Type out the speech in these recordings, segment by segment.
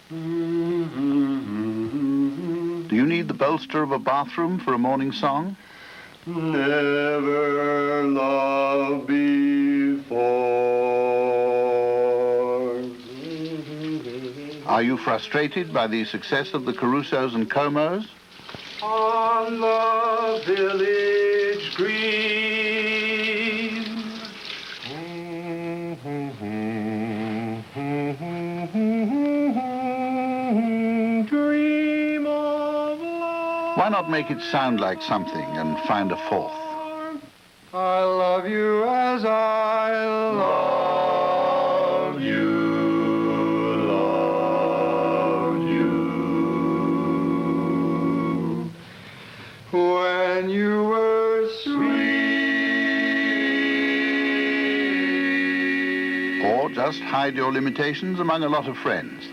Do you need the bolster of a bathroom for a morning song? Never loved before. Are you frustrated by the success of the Carusos and Comos? On the village green. Dream of love. Why not make it sound like something and find a fourth? I love you as I love you, love you. When you were sweet. Or just hide your limitations among a lot of friends.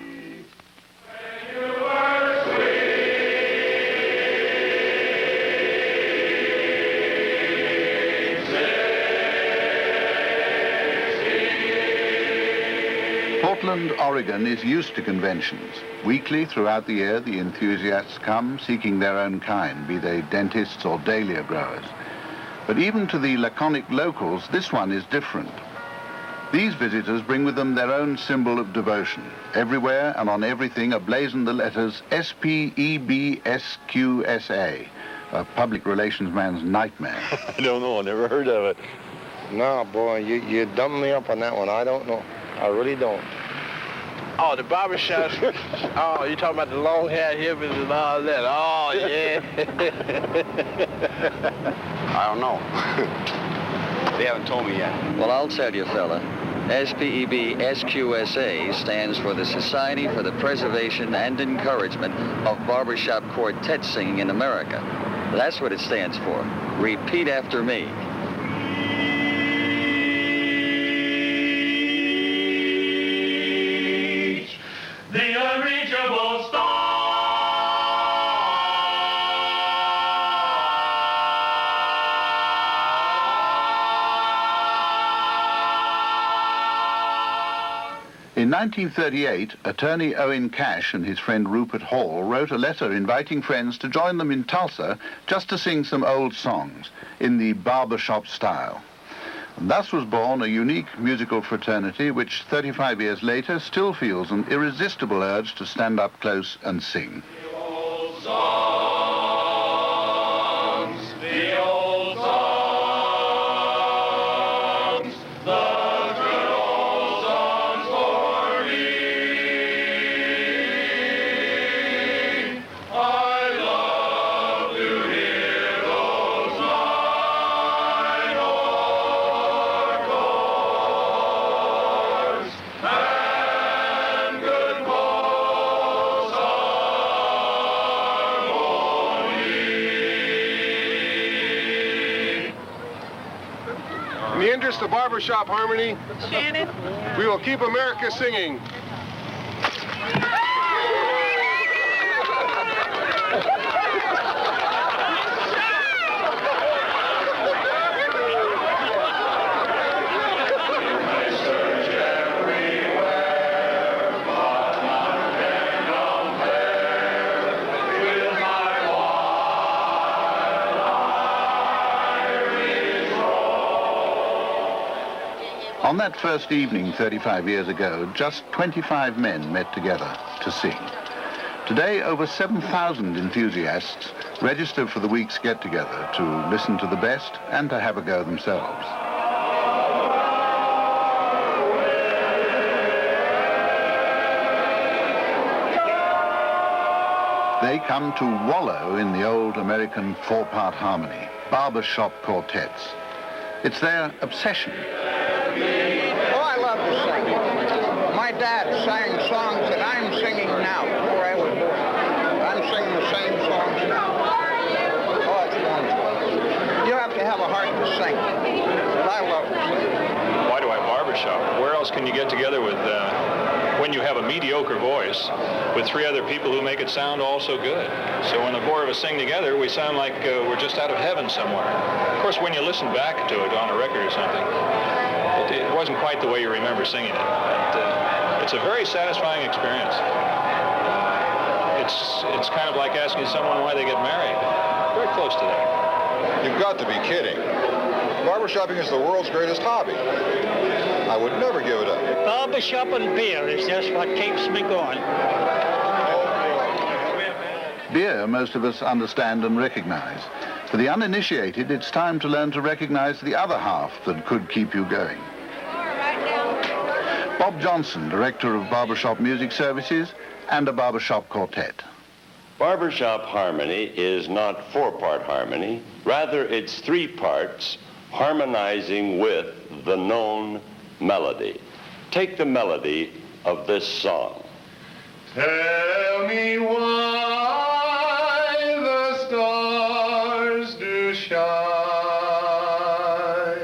Portland, Oregon is used to conventions. Weekly throughout the year, the enthusiasts come seeking their own kind, be they dentists or dahlia growers. But even to the laconic locals, this one is different. These visitors bring with them their own symbol of devotion. Everywhere and on everything are blazoned the letters SPEBSQSA, a public relations man's nightmare. I don't know, I never heard of it. No, boy, you dumbed me up on that one. I don't know. I really don't. Oh, the barbershop. Oh, you talking about the long hair hippies and all that. Oh, yeah. I don't know. They haven't told me yet. Well, I'll tell you, fella. SPEBSQSA stands for the Society for the Preservation and Encouragement of Barbershop Quartet Singing in America. That's what it stands for. Repeat after me. The unreachable star. In 1938, attorney Owen Cash and his friend Rupert Hall wrote a letter inviting friends to join them in Tulsa just to sing some old songs in the barbershop style. And thus was born a unique musical fraternity which 35 years later still feels an irresistible urge to stand up close and sing. The old songs, the old songs, the good old songs for me. I love to hear those nine chords and good Paul's harmony. In the interest of barbershop harmony, Shannon? we will keep America singing. On that first evening 35 years ago, just 25 men met together to sing. Today, over 7,000 enthusiasts register for the week's get-together to listen to the best and to have a go themselves. They come to wallow in the old American four-part harmony, barbershop quartets. It's their obsession. Oh, I love to sing. My dad sang songs that I'm singing now before I was born. I'm singing the same songs now. Oh, it's wonderful. You have to have a heart to sing. But I love to sing. Why do I barbershop? Where else can you get together with, when you have a mediocre voice, with three other people who make it sound all so good? So when the four of us sing together, we sound like we're just out of heaven somewhere. Of course, when you listen back to it on a record or something, it wasn't quite the way you remember singing it. But, it's a very satisfying experience. it's kind of like asking someone why they get married. Very close to that. You've got to be kidding. Barbershopping is the world's greatest hobby. I would never give it up. Barbershop and beer is just what keeps me going. Beer, most of us understand and recognize. For the uninitiated, it's time to learn to recognize the other half that could keep you going. Bob Johnson, director of Barbershop Music Services and a barbershop quartet. Barbershop harmony is not four-part harmony. Rather, it's three parts harmonizing with the known melody. Take the melody of this song. Tell me why the stars do shine.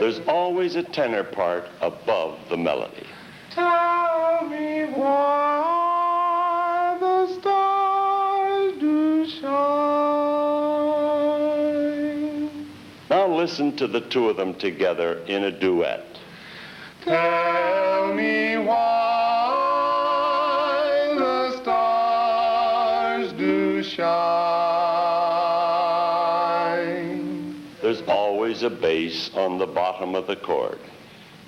There's always a tenor part above the melody. Tell me why the stars do shine. Now listen to the two of them together in a duet. Tell me why the stars do shine. There's always a bass on the bottom of the chord.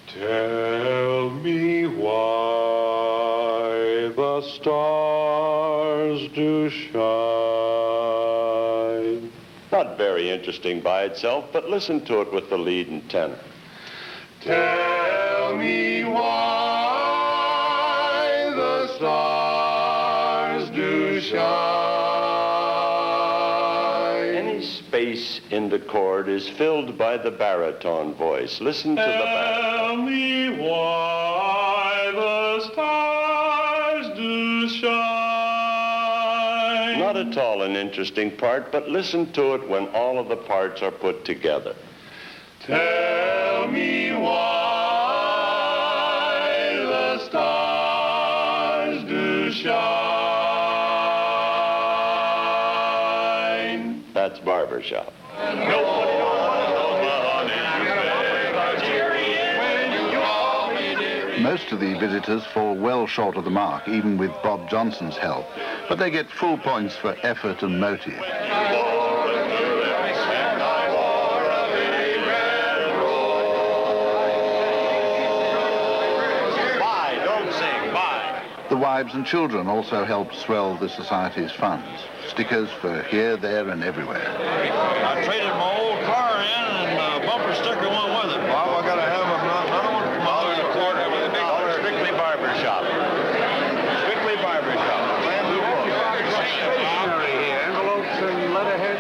Tell me why the stars do shine. Not very interesting by itself, but listen to it with the lead and tenor. Tell me why the stars do shine. Any space in the chord is filled by the baritone voice. Listen to the baritone. Tell me why the stars do shine. Not at all an interesting part, but listen to it when all of the parts are put together. Tell me why the stars do shine. That's barbershop. Most of the visitors fall well short of the mark, even with Bob Johnson's help, but they get full points for effort and motive. The wives and children also help swell the society's funds. Stickers for here, there, and everywhere. I traded my old car in, and the bumper sticker went with it. Well, I gotta have another one. $1.25 with a big Strictly barbershop. Strictly barbershop. Envelopes and letterhead.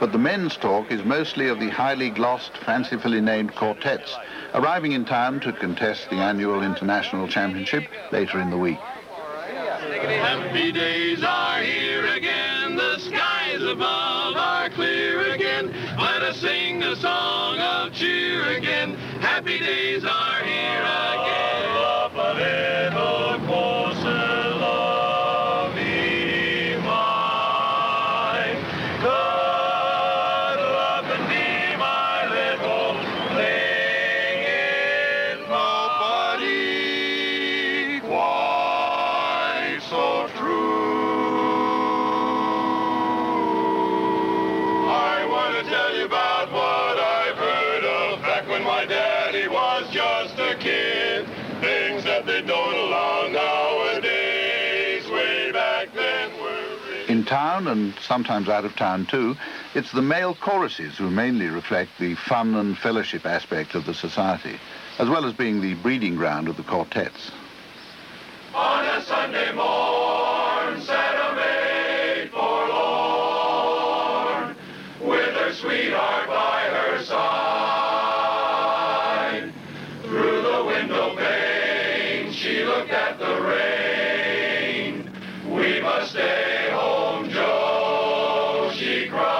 But the men's talk is mostly of the highly glossed, fancifully named quartets, arriving in time to contest the annual international championship later in the week. Happy days are here again, the skies above are clear again. Let us sing a song of cheer again. Happy days are here again. Up a little closer, love me mine. Cuddle up and be my little thing in nobody quite so true. I want to tell you about what I've heard of back when my daddy was just a kid. Things that they don't allow nowadays. Way back then were In town, and sometimes out of town too, it's the male choruses who mainly reflect the fun and fellowship aspect of the society, as well as being the breeding ground of the quartets. on a Sunday morn, sat a maid forlorn, with her sweetheart by her side. Through the window pane, she looked at the rain. We must stay home, Joe, she cried.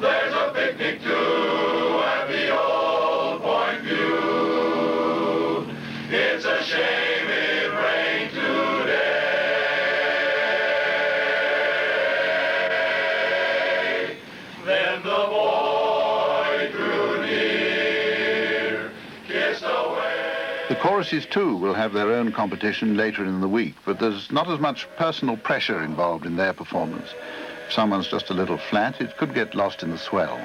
There's a picnic too at the old Point View. It's a shame it rained today. Choruses, too, will have their own competition later in the week, but there's not as much personal pressure involved in their performance. If someone's just a little flat, it could get lost in the swell.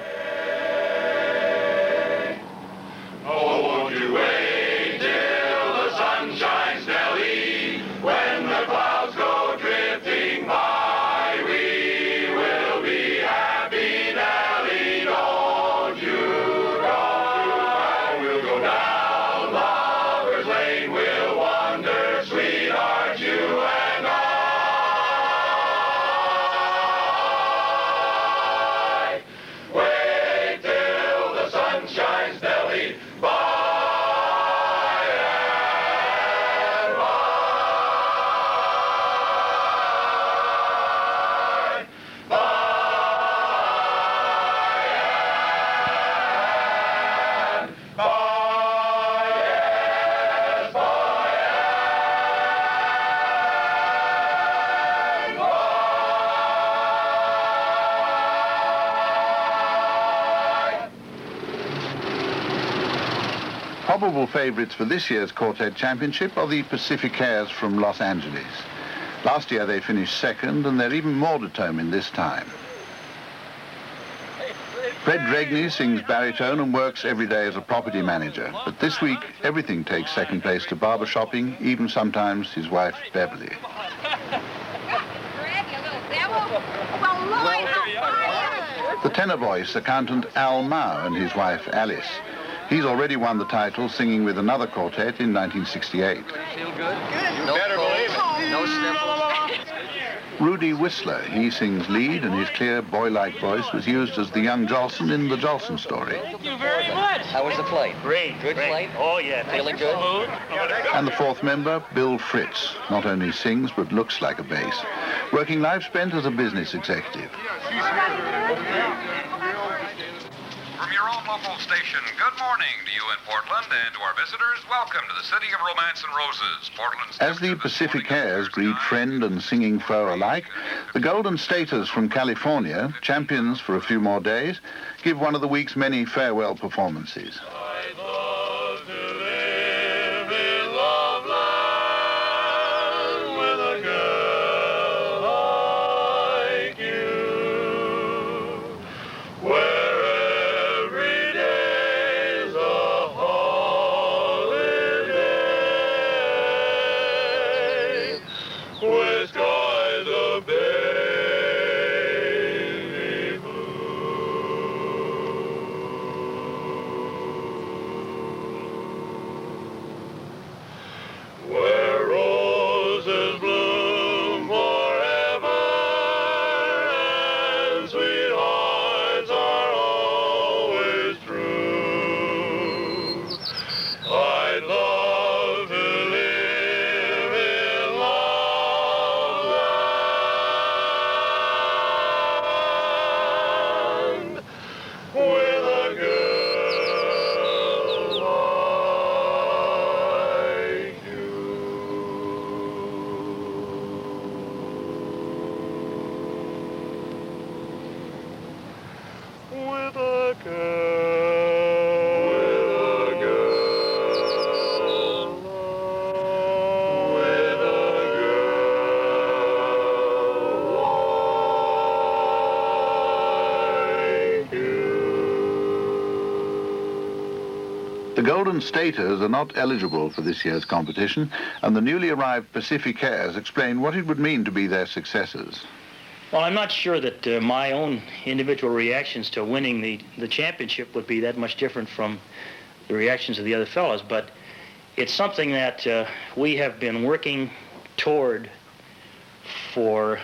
Oh, won't you wait till the sun shines, Nellie, when the clouds go drifting by, we will be happy, Nellie, don't you cry. We'll go down Lover's Lane, we'll wander, sweetheart, you and I. Wait till the sun shines, Nellie, by and by. By and by, yes, by and by. Probable favourites for this year's Quartet Championship are the Pacificaires from Los Angeles. Last year they finished second, and they're even more determined this time. Fred Dregney sings baritone and works every day as a property manager, but this week everything takes second place to barbershopping, even sometimes his wife Beverly. The tenor voice, accountant Al Mao and his wife Alice. He's already won the title singing with another quartet in 1968. Feel good? No colds, no sniffles. Rudy Whistler, he sings lead, and his clear boy-like voice was used as the young Jolson in the Jolson story. Thank you very much. How was the flight? Great. Good flight? Oh, yeah. Feeling good? And the fourth member, Bill Fritz, not only sings but looks like a bass. Working life spent as a business executive. From your own local station, good morning to you in Portland, and to our visitors, welcome to the city of romance and roses, Portland's... As the Pacificaires greet friend and singing foe alike, the Golden Staters from California, champions for a few more days, give one of the week's many farewell performances. I'd love to live in Loveland with a girl like you, where every day's a holiday, with skies of baby blue. Where roses bloom forever and sweethearts are always true. I'd love to live in Loveland with a girl like you. With a girl. With a girl. With a girl like you. The Golden Staters are not eligible for this year's competition, and the newly arrived Pacificaires explain what it would mean to be their successors. Well, I'm not sure that my own individual reactions to winning the championship would be that much different from the reactions of the other fellows, but it's something that we have been working toward for,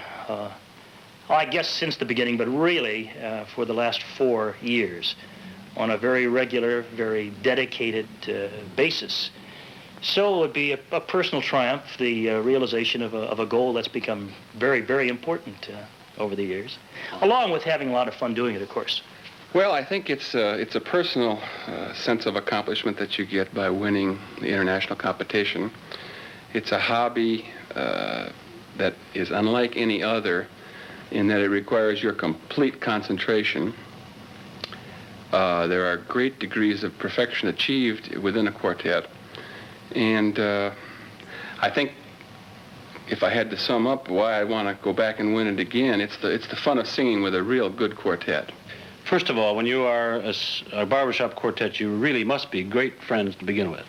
I guess since the beginning, but really for the last 4 years on a very regular, very dedicated basis. So it would be a personal triumph, the realization of a goal that's become very, very important over the years, along with having a lot of fun doing it, of course. Well, I think it's a personal sense of accomplishment that you get by winning the international competition. It's a hobby that is unlike any other in that it requires your complete concentration. There are great degrees of perfection achieved within a quartet, And I think if I had to sum up why I want to go back and win it again, it's the fun of singing with a real good quartet. First of all, when you are a barbershop quartet, you really must be great friends to begin with.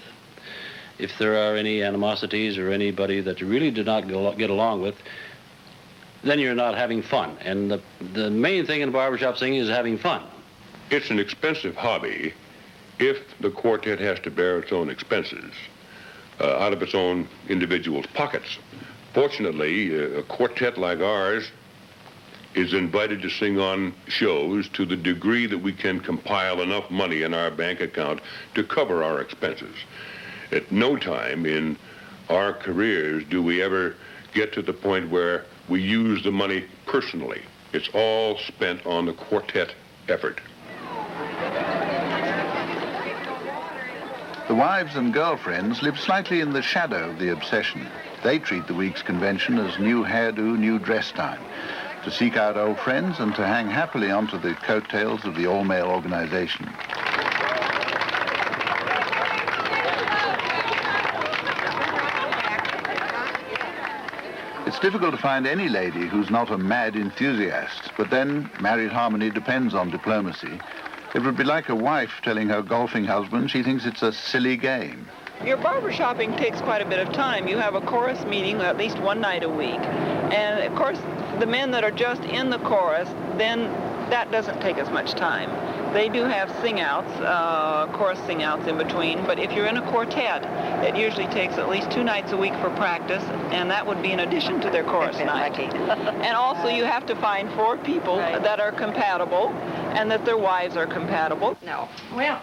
If there are any animosities or anybody that you really do not get along with, then you're not having fun. And the main thing in barbershop singing is having fun. It's an expensive hobby if the quartet has to bear its own expenses out of its own individual's pockets. Fortunately, a quartet like ours is invited to sing on shows to the degree that we can compile enough money in our bank account to cover our expenses. At no time in our careers do we ever get to the point where we use the money personally. It's all spent on the quartet effort. The wives and girlfriends live slightly in the shadow of the obsession. They treat the week's convention as new hairdo, new dress time, to seek out old friends and to hang happily onto the coattails of the all-male organization. It's difficult to find any lady who's not a mad enthusiast, but then married harmony depends on diplomacy. It would be like a wife telling her golfing husband she thinks it's a silly game. Your barbershopping takes quite a bit of time. You have a chorus meeting at least one night a week. And of course, the men that are just in the chorus, then that doesn't take as much time. They do have sing-outs, chorus sing-outs in between, but if you're in a quartet, it usually takes at least 2 nights a week for practice, and that would be in addition to their chorus night. And also you have to find 4 people that are compatible and that their wives are compatible. No. Well,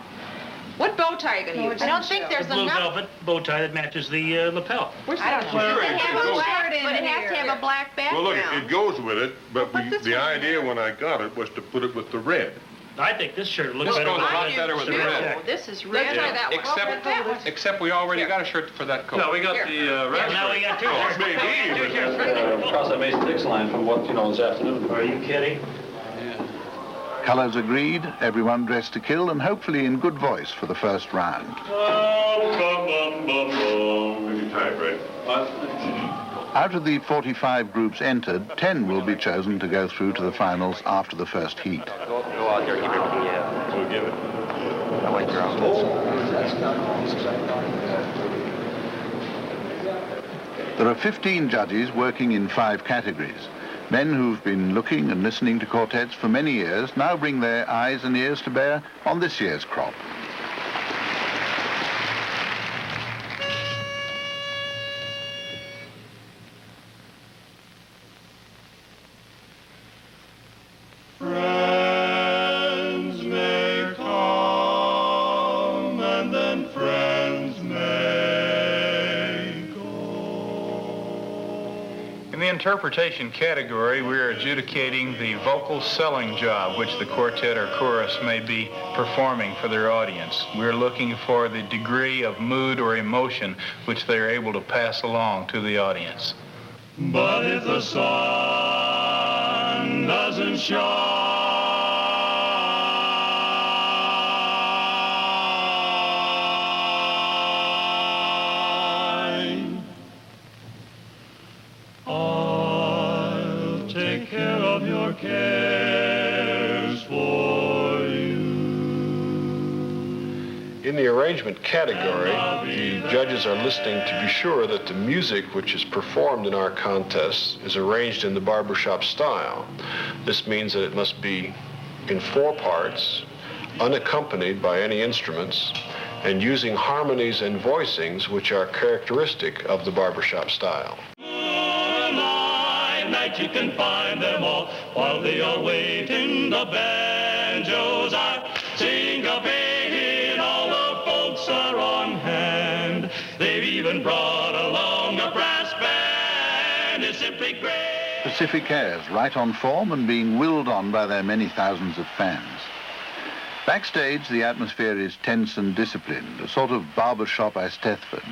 what bow tie are you going to use? I don't think there's blue enough. velvet bow tie that matches the lapel. I don't know. It has to have a black background. Well, look, it goes with it, but the idea when I got it was to put it with the red. I think this shirt looks This better. goes a lot better with the red. This is red. Let's try that one. Except we already got a shirt for that coat. No, we got the red Now we got 2 shirts. Across that Mason Dix line from what, this afternoon. Are you kidding? Colours agreed, everyone dressed to kill, and hopefully in good voice for the first round. Pretty tight, right? Out of the 45 groups entered, 10 will be chosen to go through to the finals after the first heat. Go out there, give it the, We'll give it. I like your There are 15 judges working in 5 categories. Men who've been looking and listening to quartets for many years now bring their eyes and ears to bear on this year's crop. Friends may come and then friends may go. In the interpretation category, we are adjudicating the vocal selling job which the quartet or chorus may be performing for their audience. We're looking for the degree of mood or emotion which they are able to pass along to the audience. But if the sun doesn't shine, I'll take care of your cares for you. In the arrangement category, the judges are listening to be sure that the music which is performed in our contests is arranged in the barbershop style. This means that it must be in 4 parts, unaccompanied by any instruments, and using harmonies and voicings which are characteristic of the barbershop style. Night you can find them all while they are waiting. The banjos are syncopating, all the folks are on hand. They've even brought along a brass band. It's simply great. Pacific airs, right on form and being willed on by their many thousands of fans. Backstage, the atmosphere is tense and disciplined, a sort of barbershop Eisteddfod.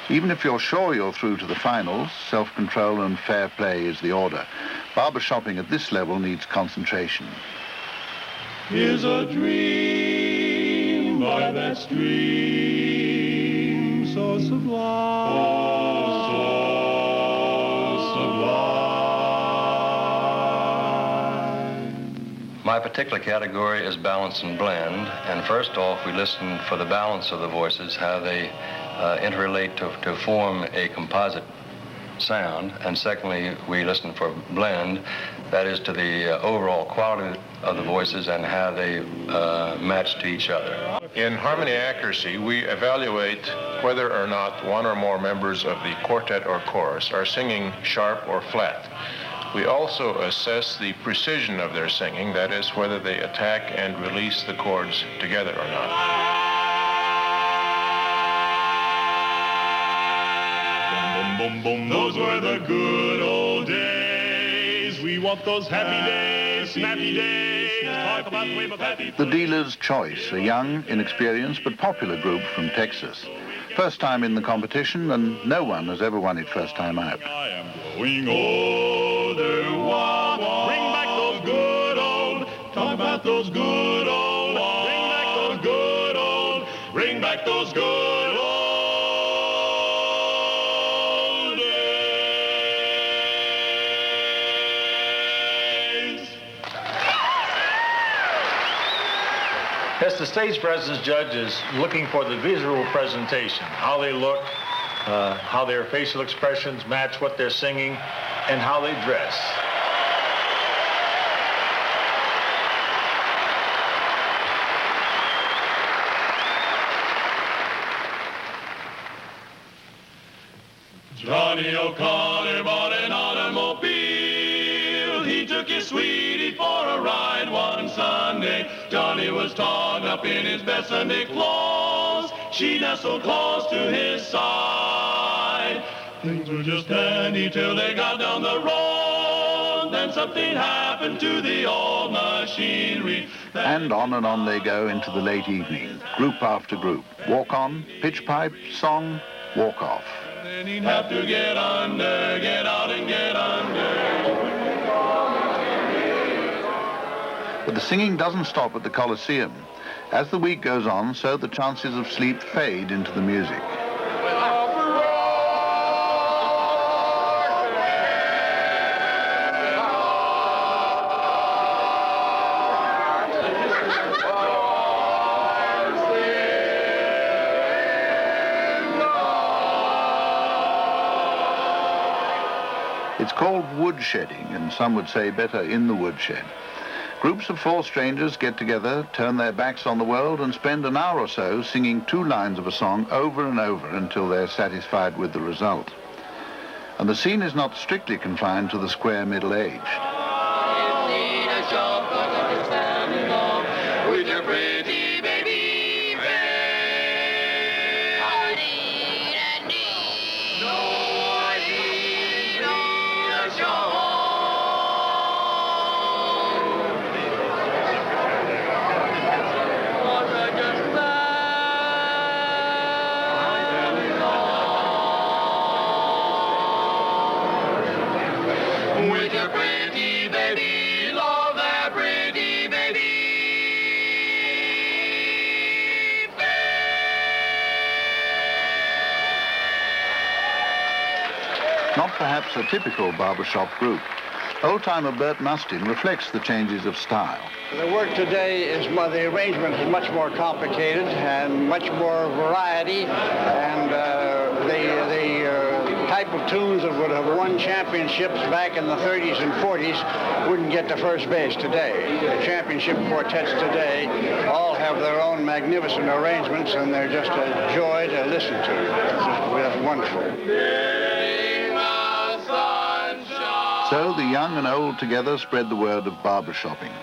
Even if you're sure you're through to the finals, self-control and fair play is the order. Barbershopping at this level needs concentration. Here's a dream by that stream so sublime, so sublime. My particular category is balance and blend, and first off we listen for the balance of the voices, how they interrelate to form a composite sound, and secondly we listen for blend, that is to the overall quality of the voices and how they match to each other. In harmony accuracy, we evaluate whether or not one or more members of the quartet or chorus are singing sharp or flat. We also assess the precision of their singing, that is, whether they attack and release the chords together or not. Boom, boom, those were the good old days. We want those happy days, snappy days. Talk about the wave of happy. The Dealer's Choice, a young, inexperienced but popular group from Texas. First time in the competition, and no one has ever won it first time out. I am growing older. Wah, wah. Bring back those good old. Talk about those good old. Bring back those good old. Bring back those good old. Yes, the stage presence judge is looking for the visual presentation, how they look, how their facial expressions match what they're singing, and how they dress. Johnny O'Connor bought an automobile. He took his sweetie for a ride one Sunday. Johnny was torn up in his best Sunday clothes. She nestled close to his side. Things were just dandy till they got down the road. Then something happened to the old machinery. And on they go into the late evening, group after group. Walk on, pitch pipe, song, walk off. Then he'd have to get under, get out and get under. But the singing doesn't stop at the Coliseum. As the week goes on, so the chances of sleep fade into the music. It's called woodshedding, and some would say better in the woodshed. Groups of 4 strangers get together, turn their backs on the world, and spend an hour or so singing 2 lines of a song over and over until they're satisfied with the result. And the scene is not strictly confined to the square middle-aged. With your pretty baby face. I need no, I need a show. With your pretty baby, love that pretty baby. Not perhaps a typical barbershop group. Old-timer Bert Mustin reflects the changes of style. The work today is, the arrangement is much more complicated and much more variety, and the type of tunes that would have won championships back in the 30s and 40s wouldn't get to first base today. The championship quartets today all have their own magnificent arrangements, and they're just a joy to listen to. It's wonderful. So the young and old together spread the word of barbershopping.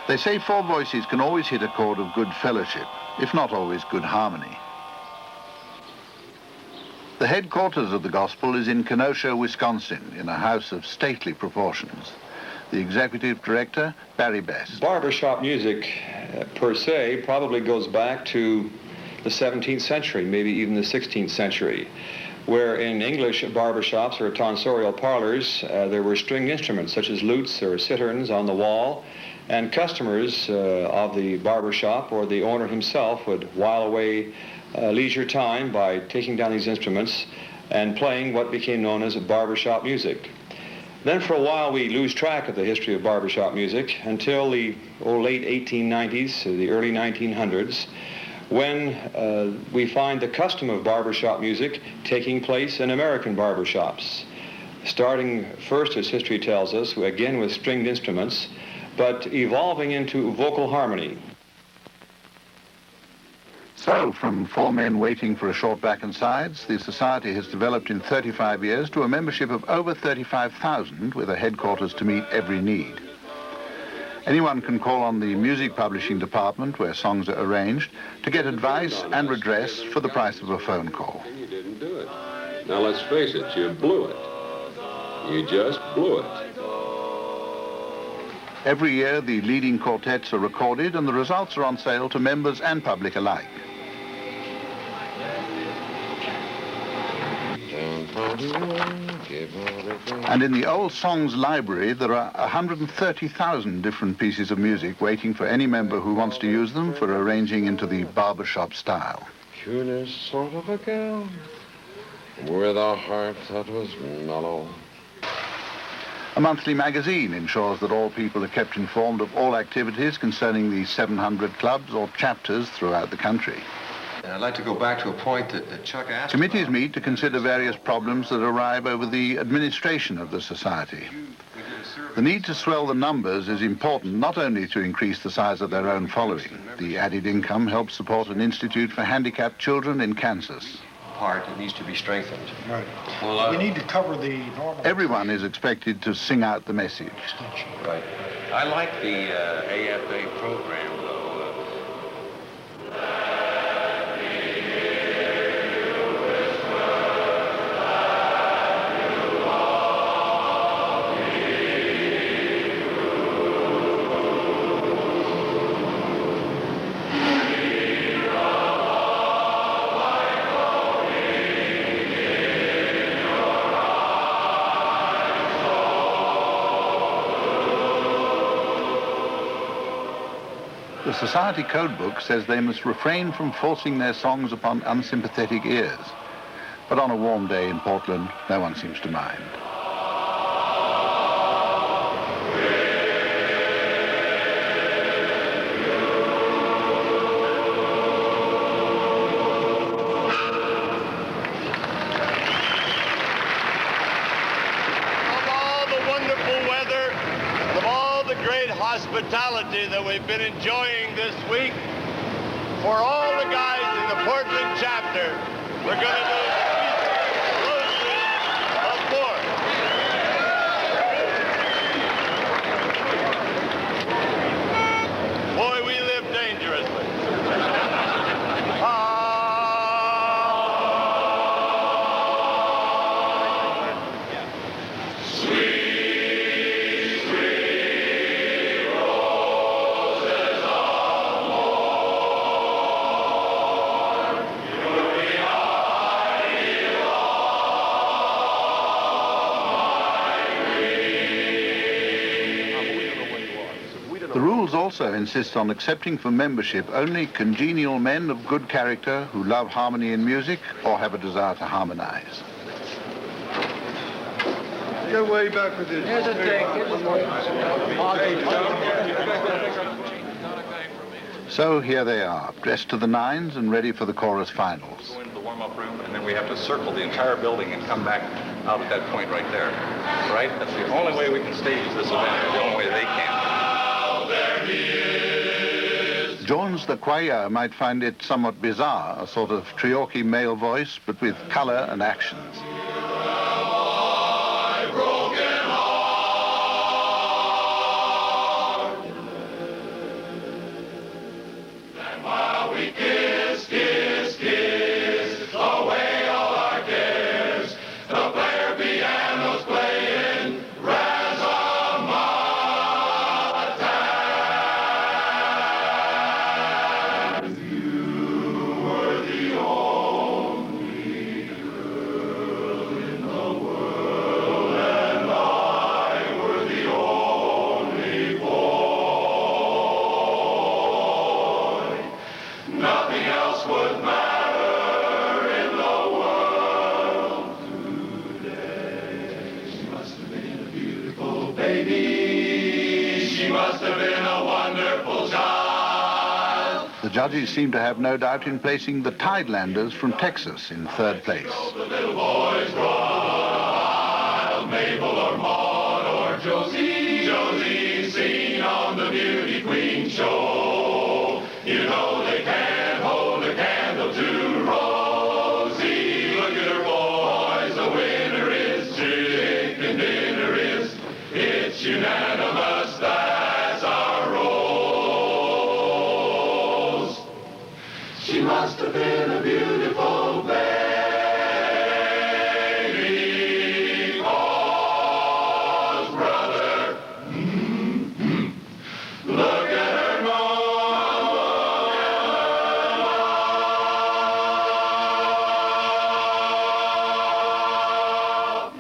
They say 4 voices can always hit a chord of good fellowship, if not always good harmony. The headquarters of the gospel is in Kenosha, Wisconsin, in a house of stately proportions. The executive director, Barry Best. Barbershop music, per se, probably goes back to the 17th century, maybe even the 16th century. where in English barbershops or tonsorial parlors, there were stringed instruments such as lutes or citterns on the wall, and customers of the barbershop or the owner himself would while away leisure time by taking down these instruments and playing what became known as barbershop music. Then for a while we lose track of the history of barbershop music until the late 1890s, the early 1900s, when we find the custom of barbershop music taking place in American barbershops, starting first, as history tells us, again with stringed instruments, but evolving into vocal harmony. So, from 4 men waiting for a short back and sides, the society has developed in 35 years to a membership of over 35,000 with a headquarters to meet every need. Anyone can call on the music publishing department, where songs are arranged, to get advice and redress for the price of a phone call. You didn't do it. Now let's face it, you blew it. You just blew it. Every year, the leading quartets are recorded and the results are on sale to members and public alike. And in the Old Songs Library, there are 130,000 different pieces of music waiting for any member who wants to use them for arranging into the barbershop style. Curious sort of a gal, with a heart that was mellow. A monthly magazine ensures that all people are kept informed of all activities concerning the 700 clubs or chapters throughout the country. And I'd like to go back to a point that Chuck asked Committees meet to consider various problems that arise over the administration of the society. The need to swell the numbers is important not only to increase the size of their own following. The added income helps support an institute for handicapped children in Kansas. part that needs to be strengthened. Right. Well, we need to cover the normal... Everyone is expected to sing out the message. Right. I like the AFA program, though. The Society Code Book says they must refrain from forcing their songs upon unsympathetic ears. But on a warm day in Portland, no one seems to mind. Hospitality that we've been enjoying this week. For all the guys in the Portland chapter, we're going to do roses of more. Boy, we live dangerously. The rules also insist on accepting for membership only congenial men of good character who love harmony in music or have a desire to harmonize. Get way back with this. Here's a drink. So here they are, dressed to the nines and ready for the chorus finals. Go into the warm-up room, and then we have to circle the entire building and come back out at that point right there. Right? That's the only way we can stage this event, the only way they can. Jones the choir might find it somewhat bizarre, a sort of Treorchy male voice, but with color and actions. must have been a wonderful child. The judges seem to have no doubt in placing the Tidelanders from Texas in third place. The little boys wild, Mabel or Maud or Josie, Josie seen on the Beauty Queen show. You know they can't hold a candle to Rosie. Look at her boys, the winner is chicken dinner is. It's unanimous, that's our Rose. She must have been a beautiful baby, 'cause brother, look at her mom.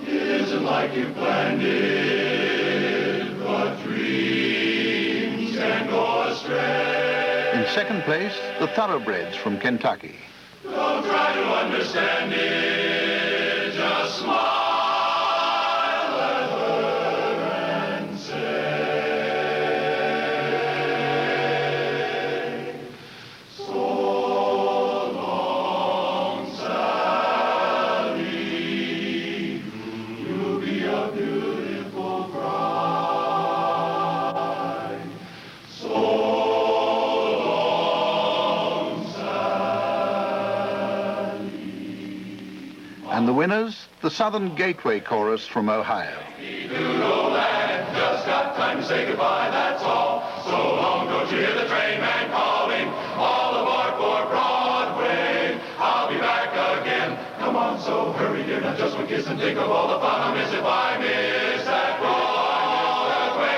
It isn't like you planned it, but dreams can go astray. In second place, the Thoroughbreds from Kentucky. Don't try to understand it, just smile at her and say, so long, Sally, you'll be a beautiful bride. So And the winners, the Southern Gateway Chorus from Ohio. Just got time to say goodbye, that's all. So long, don't you hear the train man calling? All aboard for Broadway. I'll be back again. Come on, so hurry, dear, not just one kiss and think of all the fun I'll miss if I miss that Broadway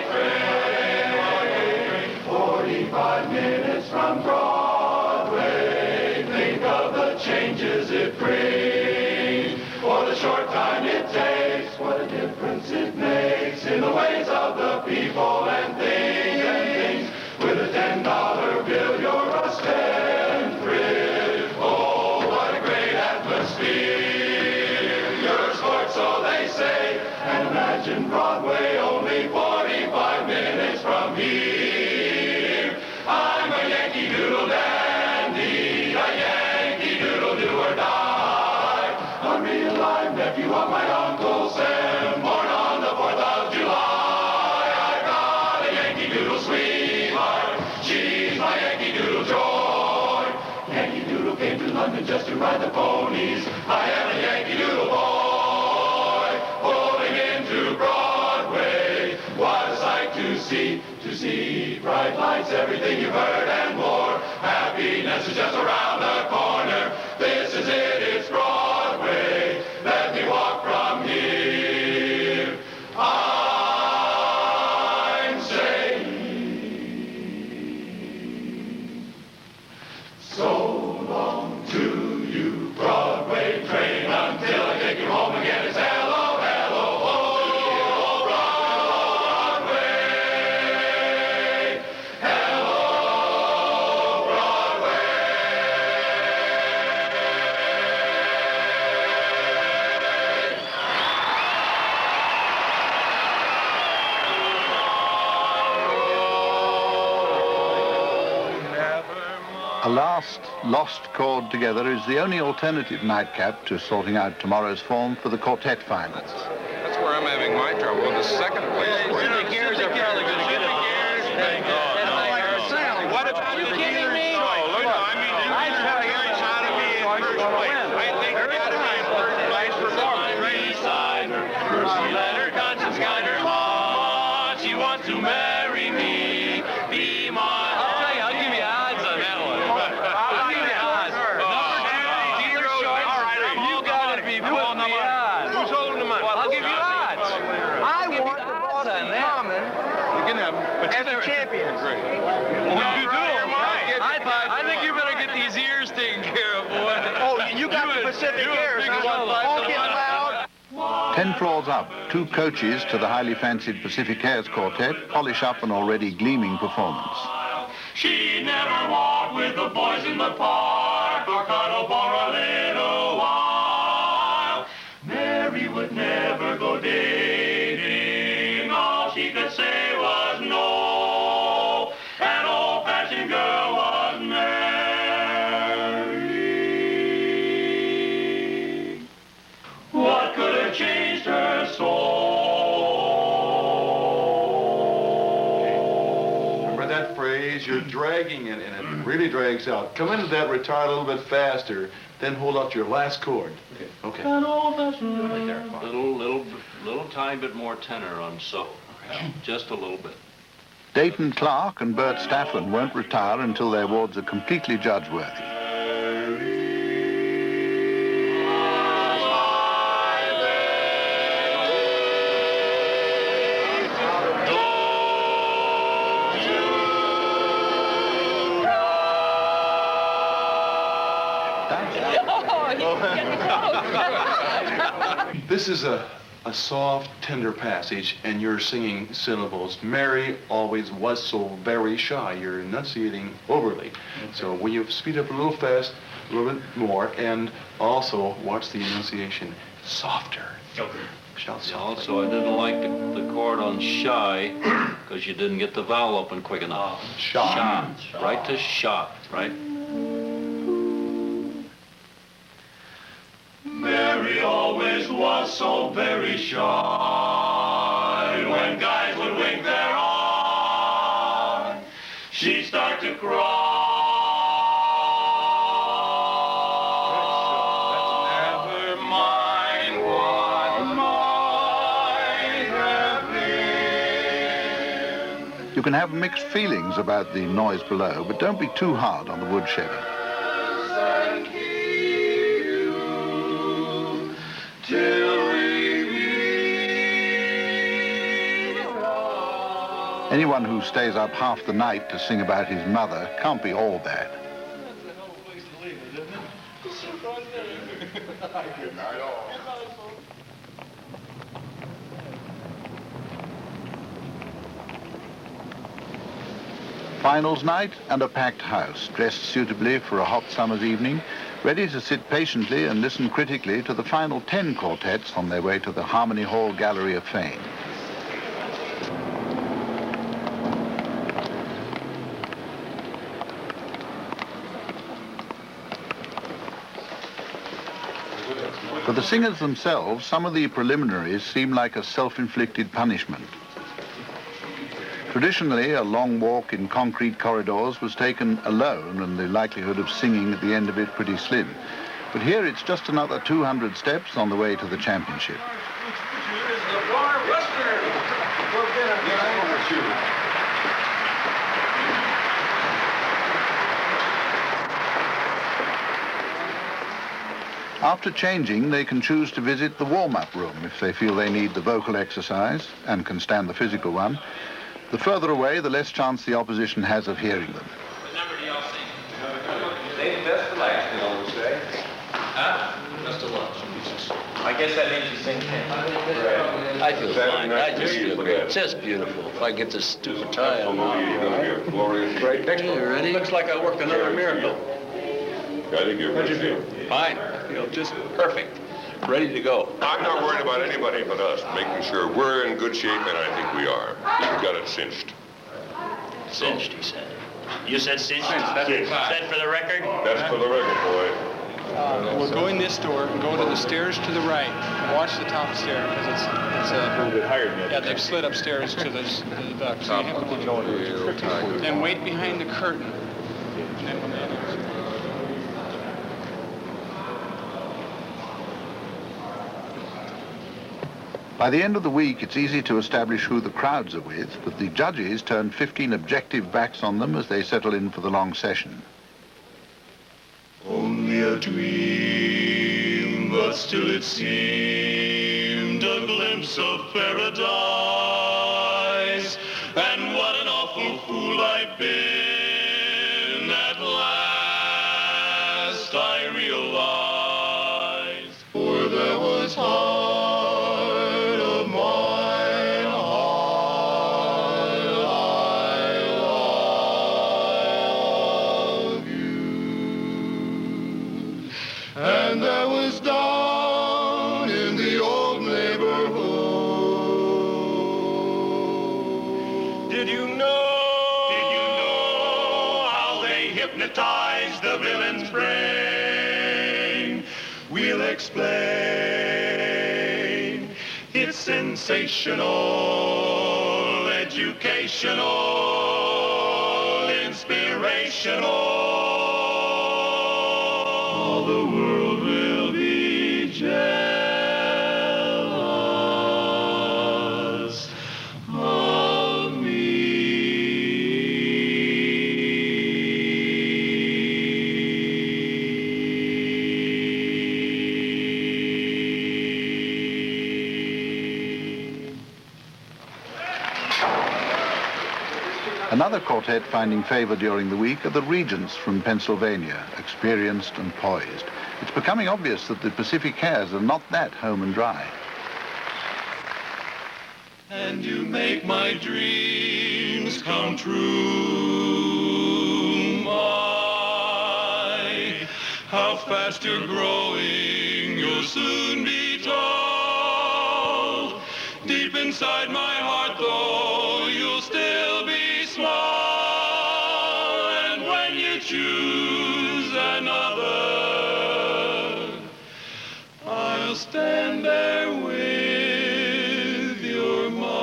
train. 45 minutes from Broadway. Think of the changes it brings. For the short time it takes, what a difference it makes in the ways of the people and things. With a $10 bill, you're a spendthrift. Oh, what a great atmosphere. You're a sport, so they say. And imagine Broadway only 45 minutes from here. I'm a Yankee Doodle dandy, a Yankee Doodle do or die. A real live nephew of my Uncle Sam, born on the 4th of July. I got a Yankee Doodle sweetheart, she's my Yankee Doodle joy. Yankee Doodle came to London just to ride the ponies. I am a Yankee Doodle boy, pulling into Broadway. What a sight to see bright lights, everything you've heard and more. Happiness is just around the corner. This is it, it's Broadway. Let me walk from here. I'm saying so long to you, Broadway train, until I take you home again. It's hello, hello, oh, Broadway. Hello, Broadway. A last lost chord together is the only alternative nightcap to sorting out tomorrow's form for the quartet finals. That's where I'm having my trouble. The second place. The gears are probably going to get it. What about the gears? I tell you, it's got to be in first place. I think it's got to be in first place performance. Mercy let her conscience guide her heart. She wants to marry me. Be my heart. I'll tell you, I'll give you odds on that one. I'll give you odds. You got to be putting the odds. Who's holding the money? I'll give you odds. I want the Boston Common You can have them. But as a champion. Great. I think you better get these ears taken care of, boy. Oh, you got the Pacific ears, huh? Honk it loud. 10 floors up, two coaches to the highly fancied Pacific Airs Quartet polish up an already gleaming performance. She never walked with the boys in the park or cuddle for a little while. Mary would never go dating. All she could say was that phrase, you're dragging it, and it really drags out. Come into that retard a little bit faster, then hold out your last chord. Okay. Little tiny bit more tenor on so. Just a little bit. Dayton Clark and Bert Stafford won't retire until their awards are completely judge-worthy. This is a soft, tender passage, and you're singing syllables. Mary always was so very shy. You're enunciating overly. So when you speed up a little fast, a little bit more, and also watch the enunciation softer. Okay. Shout softly. Also, I didn't like the chord on shy because you didn't get the vowel open quick enough. Shy. Right to shot, right? Mary always was so very shy. When guys would wink their eye, she'd start to cry. Never mind what might have been. You can have mixed feelings about the noise below, but don't be too hard on the woodshedding. Anyone who stays up half the night to sing about his mother can't be all bad. Finals night and a packed house, dressed suitably for a hot summer's evening, ready to sit patiently and listen critically to the final 10 quartets on their way to the Harmony Hall Gallery of Fame. For the singers themselves, some of the preliminaries seem like a self-inflicted punishment. Traditionally, a long walk in concrete corridors was taken alone and the likelihood of singing at the end of it pretty slim. But here it's just another 200 steps on the way to the championship. After changing, they can choose to visit the warm-up room if they feel they need the vocal exercise and can stand the physical one. The further away, the less chance the opposition has of hearing them. They best to last, you always say. Huh? Best to last. I guess that means you sing 10. Right. I feel fine. I just feel great. It's just beautiful. If I get this stupid tie on. Glorious. Right next You ready? Looks like I worked another miracle. I think you're How'd you feel? Fine. I feel just perfect. Ready to go. I'm not worried about anybody but us, making sure we're in good shape, and I think we are. We've got it cinched. Cinched, he said. You said cinched? Cinched. Said for the record? That's for the record, boy. We'll go in this door and go to the stairs to the right. Watch the top stair because it's a little bit higher than that. Yeah, they've slid upstairs to the duct. So you have to then wait behind the curtain. And then when they By the end of the week, it's easy to establish who the crowds are with, but the judges turn 15 objective backs on them as they settle in for the long session. Only a dream, but still it seemed a glimpse of paradise. And what an awful fool I've been. At last I realized, for there was heart of mine, heart, I love you. And there was down in the old neighborhood. Did you know how they hypnotized the villain's brain? We'll explain. It's sensational, educational, inspirational. All the world will be jealous of me. Another quartet finding favor during the week are the Regents from Pennsylvania, experienced and poised. It's becoming obvious that the Pacific Airs are not that home and dry. And you make my dreams come true. My, how fast you're growing, you'll soon be tall. Deep inside my heart, though, you'll still be small. And when you choose another, I'll stand there with your mother,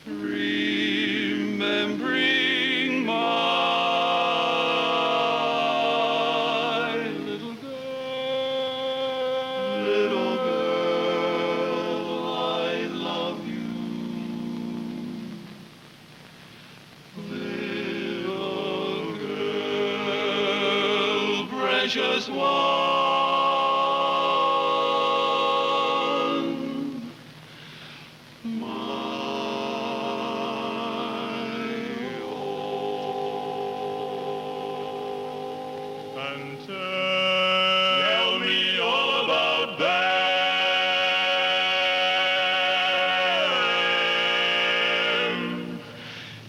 remembering my little girl, I love you. Little girl, precious one. And tell me all about them.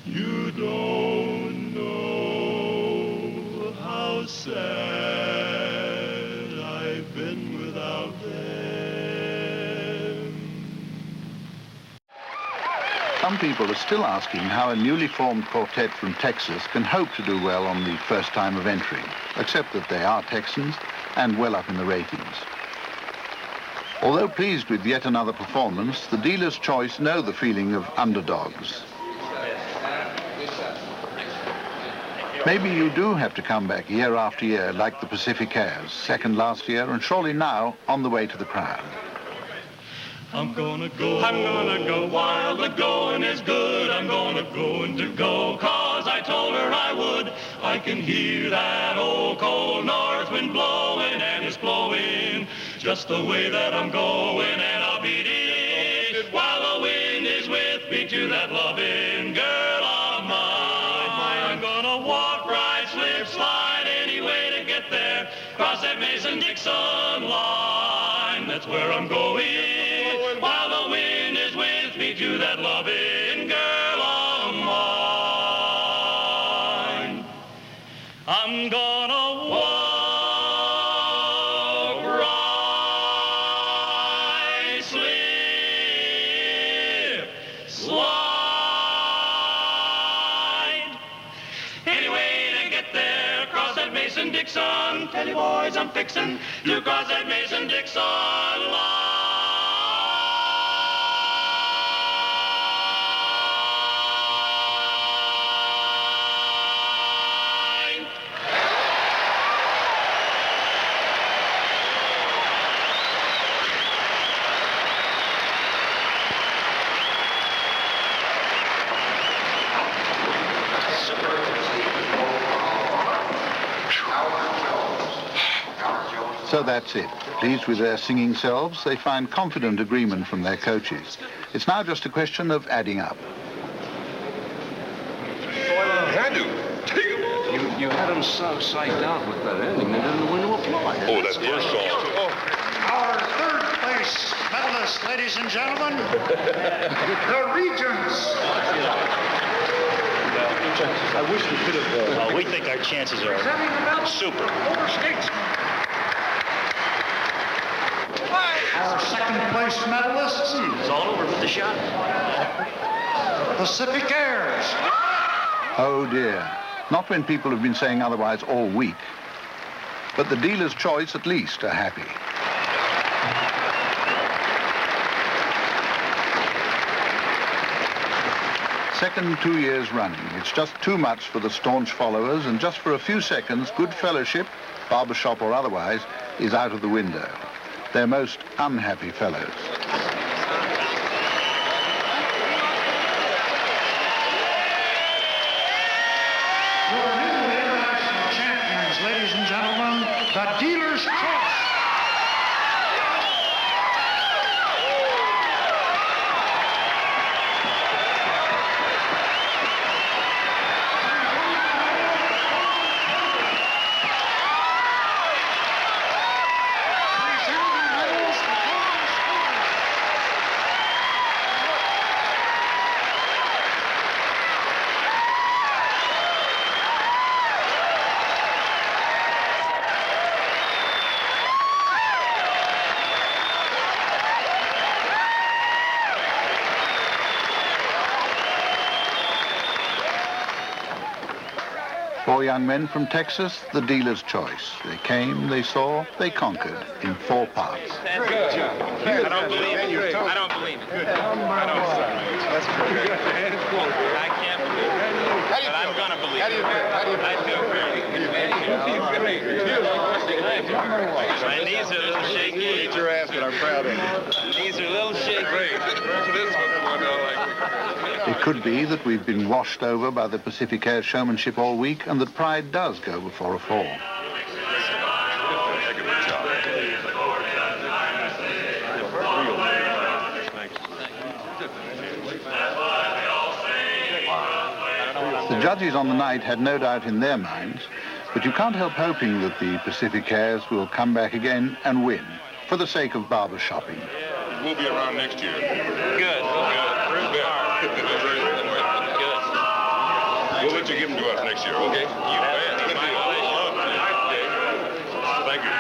You don't know how sad I've been without them. Some people are still asking how a newly formed quartet from Texas can hope to do well on the first time of entry, except that they are Texans and well up in the ratings. Although pleased with yet another performance, the dealer's choice know the feeling of underdogs. Maybe you do have to come back year after year like the Pacific Airs, second last year and surely now on the way to the crown. I'm gonna go while the going is good. I'm gonna go, 'cause I told her I would. I can hear that old cold north wind blowing, and it's blowing just the way that I'm going, and I'll beat it while the wind is with me to that loving girl of mine. I'm gonna walk, ride, slip, slide, any way to get there, cross that Mason-Dixon line. That's where I'm going. While the wind is with me to that loving girl of mine. I'm gonna walk, ride, slip, slide. Any way to get there, cross that Mason-Dixon. Tell you boys I'm fixin' to cross that Mason-Dixon line. So that's it. Pleased with their singing selves, they find confident agreement from their coaches. It's now just a question of adding up. You had them so psyched out with that ending, they didn't win to apply. Oh, that first song. Our third place medalist, ladies and gentlemen, the Regents. I wish we could have... we think our chances are super. Our second place medalists. It's all over with the shot. Pacific Airs. Oh dear. Not when people have been saying otherwise all week. But the dealer's choice at least are happy. second 2 years running. It's just too much for the staunch followers, and just for a few seconds, good fellowship, barbershop or otherwise, is out of the window. They're most unhappy fellows. Your new international champions, ladies and gentlemen, the Dealer's Choice. Four young men from Texas, the Dealer's Choice. They came, they saw, they conquered in 4 parts. Good job. I don't believe it. I don't believe it. Good. I don't believe it. That's great. I can't believe it. But I'm going to believe it. I feel great. My knees are a little shaky. Eat your ass, but I'm proud of you. Knees are a little shaky. Great. This one's going down like It could be that we've been washed over by the Pacific Air showmanship all week, and that pride does go before a fall. The judges on the night had no doubt in their minds, but you can't help hoping that the Pacific Airs will come back again and win, for the sake of barbershopping. We'll be around next year. Good. We'll let you give them to us next year, okay? You bet. Thank you.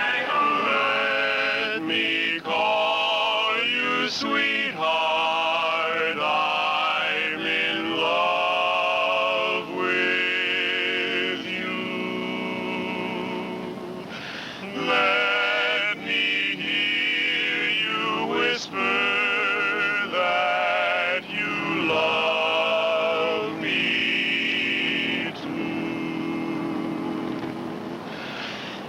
Let me call you sweetheart. I'm in love with you. Let me hear you whisper that you love me too.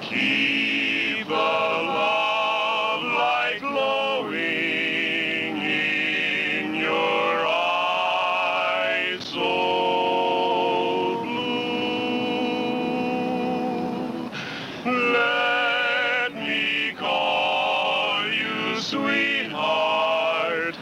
Keep a love light glowing in your eyes so blue. Let me call you sweetheart.